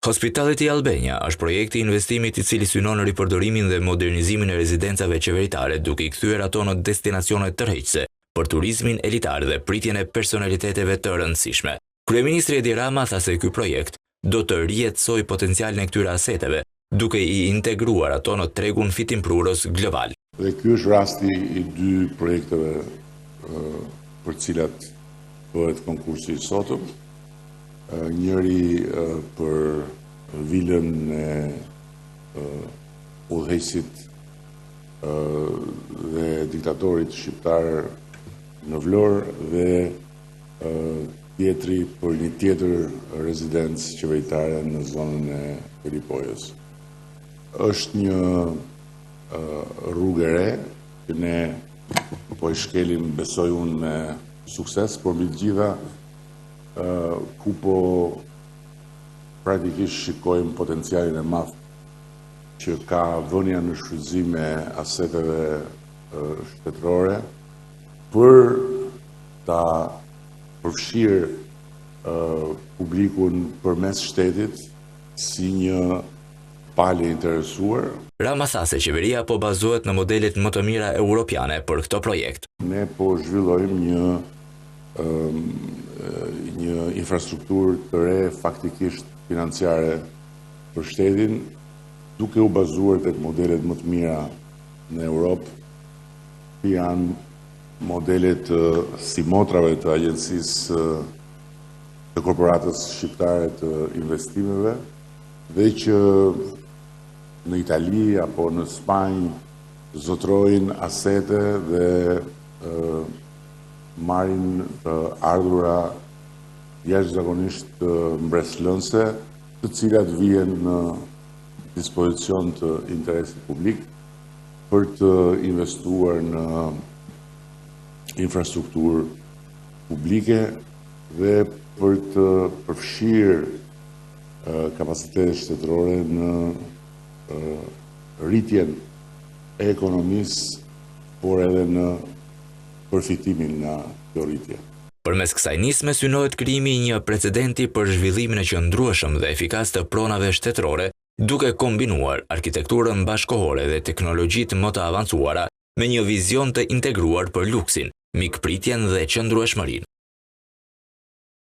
Hospitality Albania është projekti i investimit i cili synon ripërdorimin dhe modernizimin e rezidencave qeveritare duke i kthyer ato në destinacione tërheqëse për turizmin elitar dhe pritjen e personaliteteve të rëndësishme. Kryeministri Edi Rama tha se ky projekt do të rijetësoj potencialin e këtyre aseteve, duke i integruar ato në tregun fitimprurës global. Dhe ky është rasti i dy projekteve për cilat bëhet konkursi i sotëm. Njëri për vilën e udhëheqësit dhe diktatorit shqiptar në Vlorë dhe tjetri për një tjetër rezidencë qeveritare në zonën e Peripojës. Është një rrugë e re që ne po i shkelim, besoj unë, me sukses, por mbi të gjitha ku po praktikisht shikojmë potencialin e madh që ka vënia në shfrytëzim e aseteve shtetërore për ta përfshirë publikun përmes shtetit si një palë interesuar. Rama tha se qeveria po bazohet në modelet më të mira europiane për këtë projekt. Ne po zhvillojmë një infrastrukturë të re faktikisht financiare për shtetin, duke u bazuar tek modelet më të mira në Europë, që janë modelet si motrave të agjencisë të korporatës shqiptare të investimeve, dhe që në Itali apo në Spanjë zotrojnë asete dhe marrin të ardhura jashtëzakonisht mbreslënse, të cilat vijnë në dispozicion të interesit publik për të investuar në infrastrukturë publike dhe për të përfshirë kapacitetet shtetërore në rritjen e ekonomisë, por edhe në përfitimin nga kjo rritje. Përmes kësaj nisme synohet krijimi i një precedenti për zhvillimin e qëndrueshëm dhe efikas të pronave shtetërore, duke kombinuar arkitekturën bashkëkohore dhe teknologjitë më të avancuara me një vizion të integruar për luksin, mikpritjen dhe qëndrueshmërinë.